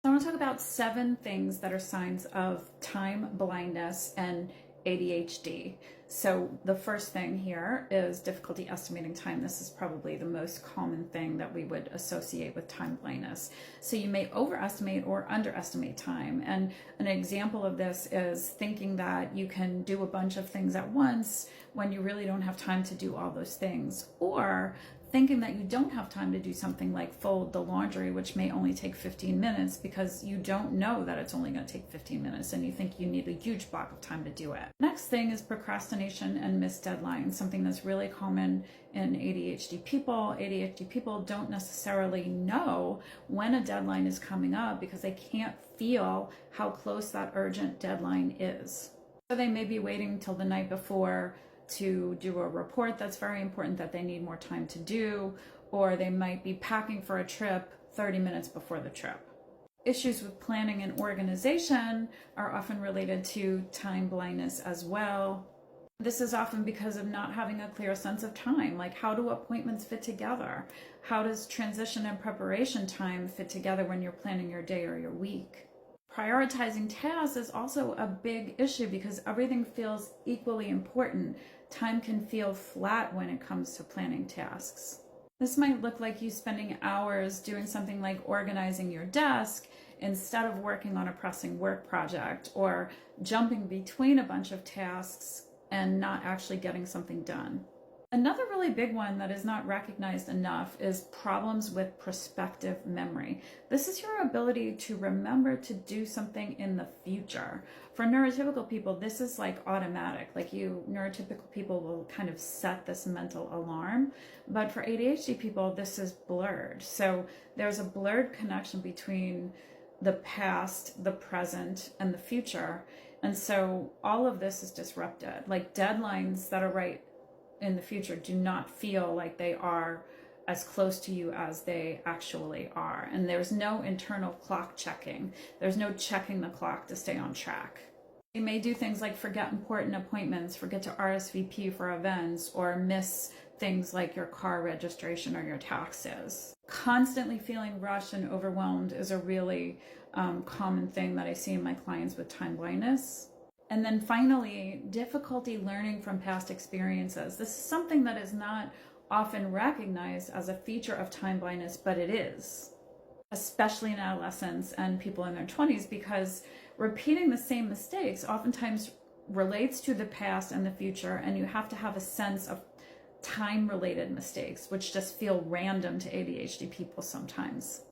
So I want to talk about 7 things that are signs of time blindness and ADHD. So the first thing here is difficulty estimating time. This is probably the most common thing that we would associate with time blindness. So you may overestimate or underestimate time. And an example of this is thinking that you can do a bunch of things at once when you really don't have time to do all those things. Or thinking that you don't have time to do something like fold the laundry, which may only take 15 minutes because you don't know that it's only going to take 15 minutes and you think you need a huge block of time to do it. Next thing is procrastination and missed deadlines, something that's really common in ADHD people. ADHD people don't necessarily know when a deadline is coming up because they can't feel how close that urgent deadline is. So they may be waiting till the night before to do a report that's very important that they need more time to do, or they might be packing for a trip 30 minutes before the trip. Issues with planning and organization are often related to time blindness as well. This is often because of not having a clear sense of time, like how do appointments fit together? How does transition and preparation time fit together when you're planning your day or your week? Prioritizing tasks is also a big issue because everything feels equally important. Time can feel flat when it comes to planning tasks. This might look like you spending hours doing something like organizing your desk instead of working on a pressing work project, or jumping between a bunch of tasks and not actually getting something done. Another really big one that is not recognized enough is problems with prospective memory. This is your ability to remember to do something in the future. For neurotypical people, this is like automatic. Like neurotypical people will kind of set this mental alarm. But for ADHD people, this is blurred. So there's a blurred connection between the past, the present, and the future. And so all of this is disrupted. Like deadlines that are right in the future do not feel like they are as close to you as they actually are. And there's no internal clock checking. There's no checking the clock to stay on track. You may do things like forget important appointments, forget to RSVP for events, or miss things like your car registration or your taxes. Constantly feeling rushed and overwhelmed is a really common thing that I see in my clients with time blindness. And then finally, difficulty learning from past experiences. This is something that is not often recognized as a feature of time blindness, but it is, especially in adolescents and people in their 20s, because repeating the same mistakes oftentimes relates to the past and the future, and you have to have a sense of time-related mistakes, which just feel random to ADHD people sometimes.